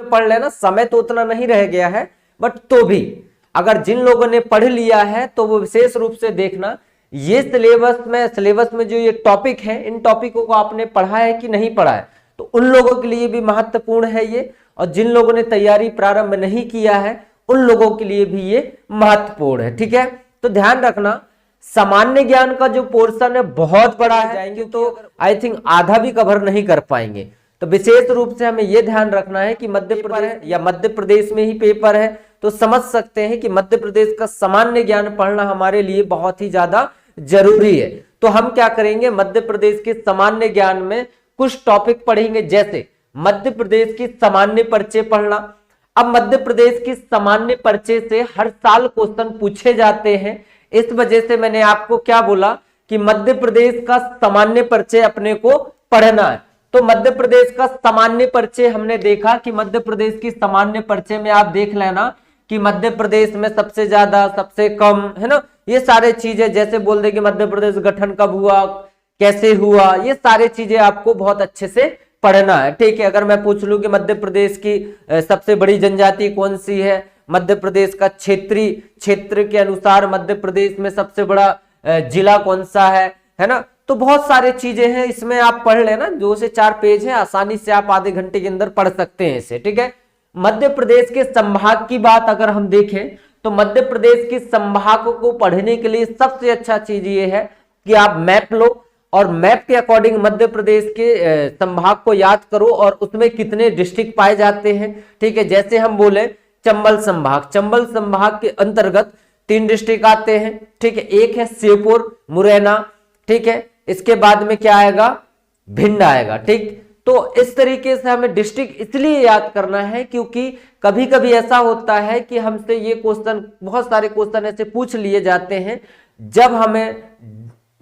में पढ़ लेना, समय तो उतना नहीं रह गया है, बट तो भी अगर जिन लोगों ने पढ़ लिया है तो वो विशेष रूप से देखना, ये सिलेबस में जो ये टॉपिक है, इन टॉपिकों को आपने पढ़ा है कि नहीं पढ़ा है, तो उन लोगों के लिए भी महत्वपूर्ण है ये, और जिन लोगों ने तैयारी प्रारंभ नहीं किया है उन लोगों के लिए भी ये महत्वपूर्ण है। ठीक है, तो ध्यान रखना सामान्य ज्ञान का जो पोर्शन है बहुत बड़ा है, जाएंगे तो आई थिंक आधा भी कवर नहीं कर पाएंगे। तो विशेष रूप से हमें यह ध्यान रखना है कि मध्य प्रदेश या मध्य प्रदेश में ही पेपर है, तो समझ सकते हैं कि मध्य प्रदेश का सामान्य ज्ञान पढ़ना हमारे लिए बहुत ही ज्यादा जरूरी है। तो हम क्या करेंगे, मध्य प्रदेश के सामान्य ज्ञान में कुछ टॉपिक पढ़ेंगे, जैसे मध्य प्रदेश की सामान्य परिचय पढ़ना। अब मध्य प्रदेश की सामान्य परिचय से हर साल क्वेश्चन पूछे जाते हैं, इस वजह से मैंने आपको क्या बोला कि मध्य प्रदेश का सामान्य परिचय अपने को पढ़ना है। तो मध्य प्रदेश का सामान्य परिचय हमने देखा कि मध्य प्रदेश की सामान्य परिचय में आप देख लेना कि मध्य प्रदेश में सबसे ज्यादा, सबसे कम, है ना, ये सारे चीजें, जैसे बोल दे कि मध्य प्रदेश गठन कब हुआ, कैसे हुआ, ये सारे चीजें आपको बहुत अच्छे से पढ़ना है। ठीक है, अगर मैं पूछ लूं कि मध्य प्रदेश की सबसे बड़ी जनजाति कौन सी है, मध्य प्रदेश का क्षेत्र के अनुसार मध्य प्रदेश में सबसे बड़ा जिला कौन सा है ना, तो बहुत सारे चीजें हैं, इसमें आप पढ़ लेना, 2 से 4 पेज है, आसानी से आप आधे घंटे के अंदर पढ़ सकते हैं इसे। ठीक है, मध्य प्रदेश के संभाग की बात अगर हम देखें तो मध्य प्रदेश के संभागों को पढ़ने के लिए सबसे अच्छा चीज ये है कि आप मैप लो और मैप के अकॉर्डिंग मध्य प्रदेश के संभाग को याद करो और उसमें कितने डिस्ट्रिक्ट पाए जाते हैं। ठीक है, जैसे हम बोले चंबल संभाग के अंतर्गत 3 डिस्ट्रिक्ट आते हैं। ठीक है, एक है श्योपुर, मुरैना, ठीक है, इसके बाद में क्या आएगा, भिंड आएगा। ठीक, तो इस तरीके से हमें डिस्ट्रिक्ट इसलिए याद करना है क्योंकि कभी कभी ऐसा होता है कि हमसे ये क्वेश्चन, बहुत सारे क्वेश्चन ऐसे पूछ लिए जाते हैं, जब हमें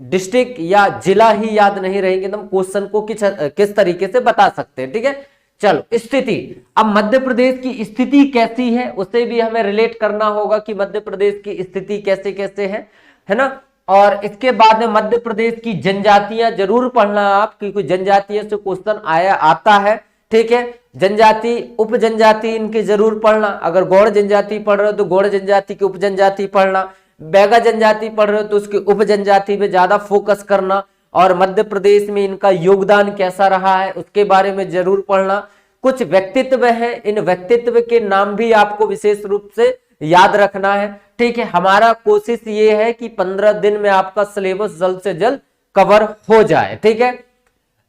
डिस्ट्रिक्ट या जिला ही याद नहीं रहेंगे तो हम क्वेश्चन को किस तरीके से बता सकते हैं। ठीक है, चलो स्थिति, अब मध्य प्रदेश की स्थिति कैसी है उसे भी हमें रिलेट करना होगा कि मध्य प्रदेश की स्थिति कैसे कैसे है ना। और इसके बाद में मध्य प्रदेश की जनजातियां जरूर पढ़ना आप, क्योंकि जनजातियों से क्वेश्चन आता है। ठीक है, जनजाति उप जनजाति इनके जरूर पढ़ना, अगर गौड़ जनजाति पढ़ रहे हो तो गौड़ जनजाति की उप जनजाति पढ़ना, बैगा जनजाति पढ़ रहे हो तो उसकी उप जनजाति पे ज्यादा फोकस करना, और मध्य प्रदेश में इनका योगदान कैसा रहा है उसके बारे में जरूर पढ़ना। कुछ व्यक्तित्व है, इन व्यक्तित्व के नाम भी आपको विशेष रूप से याद रखना है। ठीक है, हमारा कोशिश ये है कि 15 दिन में आपका सिलेबस जल्द से जल्द कवर हो जाए। ठीक है,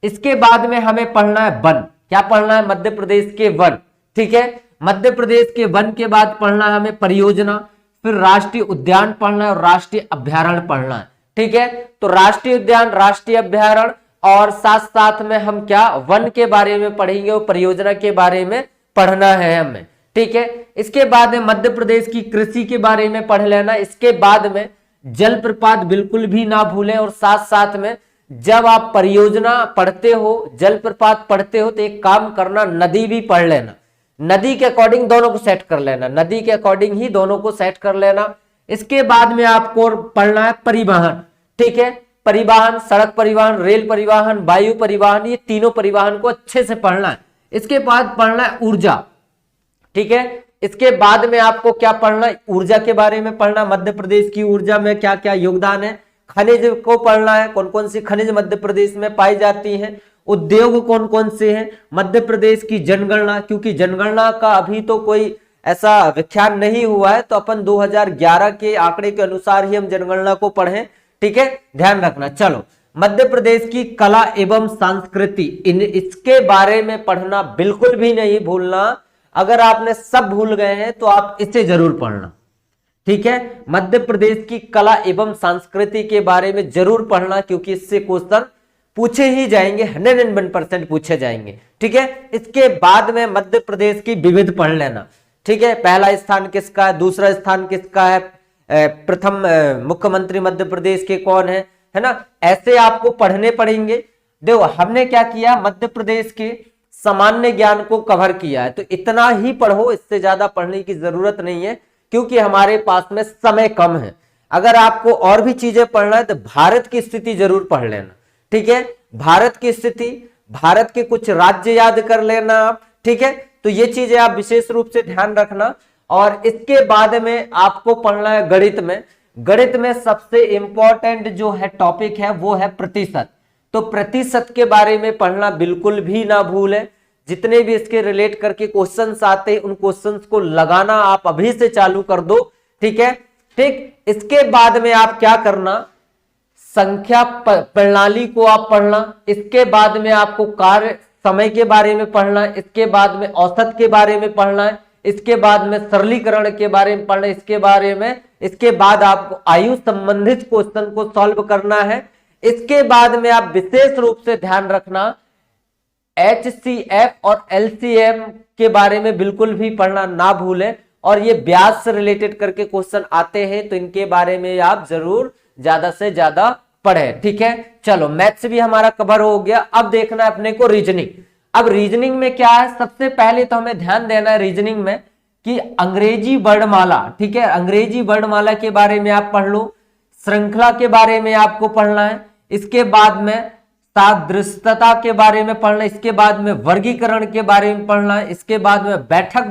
इसके बाद में हमें पढ़ना है वन, क्या पढ़ना है, मध्य प्रदेश के वन। ठीक है, मध्य प्रदेश के वन के बाद पढ़ना है हमें परियोजना, फिर राष्ट्रीय उद्यान पढ़ना है और राष्ट्रीय अभ्यारण्य पढ़ना है। ठीक है, तो राष्ट्रीय उद्यान, राष्ट्रीय अभ्यारण्य और साथ साथ में हम क्या वन के बारे में पढ़ेंगे और परियोजना के बारे में पढ़ना है हमें। ठीक है, इसके बाद में मध्य प्रदेश की कृषि के बारे में पढ़ लेना। इसके बाद में जलप्रपात बिल्कुल भी ना भूलें, और साथ साथ में जब आप परियोजना पढ़ते हो, जलप्रपात पढ़ते हो, तो एक काम करना, नदी भी पढ़ लेना, नदी के अकॉर्डिंग दोनों को सेट कर लेना, नदी के अकॉर्डिंग ही दोनों को सेट कर लेना। इसके बाद में आपको पढ़ना है परिवहन। ठीक है, परिवहन, सड़क परिवहन, रेल परिवहन, वायु परिवहन, ये तीनों परिवहन को अच्छे से पढ़ना है। इसके बाद पढ़ना है ऊर्जा। ठीक है, इसके बाद में आपको क्या पढ़ना है, ऊर्जा के बारे में पढ़ना, मध्य प्रदेश की ऊर्जा में क्या क्या योगदान है। खनिज को पढ़ना है, कौन कौन सी खनिज मध्य प्रदेश में पाई जाती हैं, उद्योग कौन कौन से हैं, मध्य प्रदेश की जनगणना, क्योंकि जनगणना का अभी तो कोई ऐसा व्याख्यान नहीं हुआ है, तो अपन 2011 के आंकड़े के अनुसार ही हम जनगणना को पढ़ें। ठीक है, ध्यान रखना। चलो, मध्य प्रदेश की कला एवं संस्कृति, इसके बारे में पढ़ना बिल्कुल भी नहीं भूलना। अगर आपने सब भूल गए हैं तो आप इसे जरूर पढ़ना। ठीक है, मध्य प्रदेश की कला एवं संस्कृति के बारे में जरूर पढ़ना, क्योंकि इससे क्वेश्चन पूछे ही जाएंगे, 101% पूछे जाएंगे। ठीक है, इसके बाद में मध्य प्रदेश की विविध पढ़ लेना। ठीक है, पहला स्थान किसका है, दूसरा स्थान किसका है, प्रथम मुख्यमंत्री मध्य प्रदेश के कौन है ना, ऐसे आपको पढ़ने पड़ेंगे। देखो हमने क्या किया, मध्य प्रदेश के सामान्य ज्ञान को कवर किया है, तो इतना ही पढ़ो, इससे ज्यादा पढ़ने की जरूरत नहीं है, क्योंकि हमारे पास में समय कम है। अगर आपको और भी चीजें पढ़ना है तो भारत की स्थिति जरूर पढ़ लेना। ठीक है, भारत की स्थिति, भारत के कुछ राज्य याद कर लेना आप। ठीक है, तो तो ये चीजें आप विशेष रूप से ध्यान रखना। और इसके बाद में आपको पढ़ना है गणित में। गणित में सबसे इंपॉर्टेंट जो है टॉपिक है वो है प्रतिशत। तो प्रतिशत के बारे में पढ़ना बिल्कुल भी ना भूलें। जितने भी इसके रिलेट करके क्वेश्चंस आते हैं उन क्वेश्चंस को लगाना आप अभी से चालू कर दो, ठीक है। ठीक, इसके बाद में आप क्या करना, संख्या प्रणाली को आप पढ़ना। इसके बाद में आपको कार्य समय के बारे में पढ़ना है। इसके बाद में औसत के बारे में पढ़ना है। इसके बाद में सरलीकरण के बारे में पढ़ना है। इसके बाद आपको आयु संबंधित क्वेश्चन को सॉल्व करना है। इसके बाद में आप विशेष रूप से ध्यान रखना HCF और LCM के बारे में बिल्कुल भी पढ़ना ना भूलें। और ये ब्याज से रिलेटेड करके क्वेश्चन आते हैं तो इनके बारे में आप जरूर ज्यादा से ज्यादा पढ़ें, ठीक है। चलो मैथ्स भी हमारा कवर हो गया। अब देखना है अपने को रीजनिंग। अब रीजनिंग में क्या है, सबसे पहले तो हमें ध्यान देना है रीजनिंग में कि अंग्रेजी वर्णमाला, ठीक है, अंग्रेजी वर्णमाला के बारे में आप पढ़ लो। श्रृंखला के बारे में आपको पढ़ना है। इसके बाद में सादृश्यता के बारे में पढ़ना है। इसके बाद में वर्गीकरण के बारे में पढ़ना है। इसके बाद में बैठक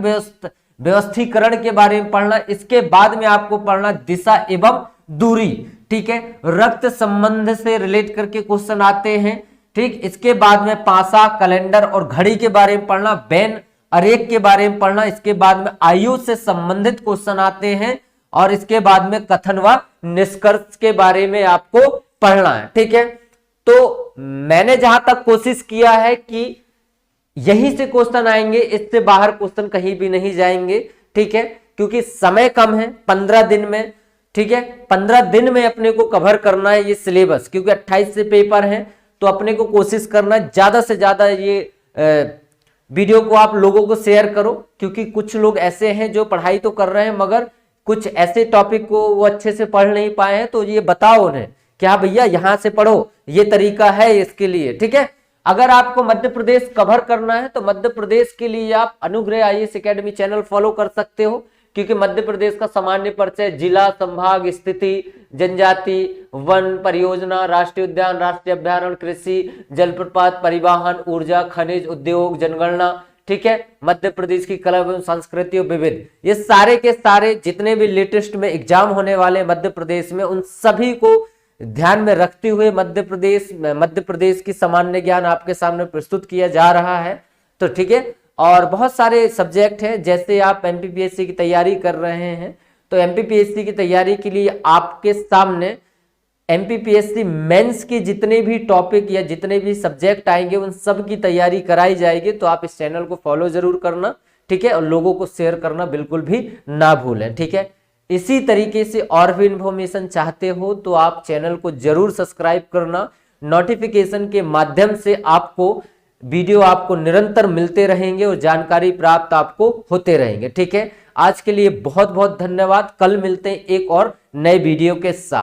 व्यवस्थीकरण के बारे में पढ़ना है। इसके बाद में आपको पढ़ना दिशा एवं दूरी, ठीक है, रक्त संबंध से रिलेट करके क्वेश्चन आते हैं, ठीक। इसके बाद में पासा, कैलेंडर और घड़ी के बारे में पढ़ना, बेन अरेख के बारे में पढ़ना। इसके बाद में आयु से संबंधित क्वेश्चन आते हैं और इसके बाद में कथन व निष्कर्ष के बारे में आपको पढ़ना है, ठीक है। तो मैंने जहां तक कोशिश किया है कि यहीं से क्वेश्चन आएंगे, इससे बाहर क्वेश्चन कहीं भी नहीं जाएंगे, ठीक है, क्योंकि समय कम है, 15 दिन में, ठीक है, 15 दिन में अपने को कवर करना है ये सिलेबस, क्योंकि 28 से पेपर है। तो अपने को कोशिश करना ज्यादा से ज्यादा ये वीडियो को आप लोगों को शेयर करो, क्योंकि कुछ लोग ऐसे हैं जो पढ़ाई तो कर रहे हैं मगर कुछ ऐसे टॉपिक को वो अच्छे से पढ़ नहीं पाए हैं। तो ये बताओ उन्हें क्या भैया यहां से पढ़ो, ये तरीका है इसके लिए, ठीक है। अगर आपको मध्य प्रदेश कवर करना है तो मध्य प्रदेश के लिए आप अनुग्रह IAS एकेडमी चैनल फॉलो कर सकते हो, क्योंकि मध्य प्रदेश का सामान्य परिचय, जिला, संभाग, स्थिति, जनजाति, वन, परियोजना, राष्ट्रीय उद्यान, राष्ट्रीय अभ्यारण्य, कृषि, जलप्रपात, परिवहन, ऊर्जा, खनिज, उद्योग, जनगणना, ठीक है, मध्य प्रदेश की कला एवं संस्कृति और विविध, ये सारे के सारे जितने भी लेटेस्ट में एग्जाम होने वाले मध्य प्रदेश में, उन सभी को ध्यान में रखते हुए मध्य प्रदेश की सामान्य ज्ञान आपके सामने प्रस्तुत किया जा रहा है। तो ठीक है, और बहुत सारे सब्जेक्ट हैं, जैसे आप MPPSC की तैयारी कर रहे हैं तो MPPSC की तैयारी के लिए आपके सामने MPPSC मेंस के जितने भी टॉपिक या जितने भी सब्जेक्ट आएंगे उन सब की तैयारी कराई जाएगी। तो आप इस चैनल को फॉलो जरूर करना, ठीक है, और लोगों को शेयर करना बिल्कुल भी ना भूलें, ठीक है। इसी तरीके से और भी इंफॉर्मेशन चाहते हो तो आप चैनल को जरूर सब्सक्राइब करना। नोटिफिकेशन के माध्यम से आपको वीडियो आपको निरंतर मिलते रहेंगे और जानकारी प्राप्त आपको होते रहेंगे, ठीक है। आज के लिए बहुत बहुत धन्यवाद। कल मिलते हैं एक और नए वीडियो के साथ।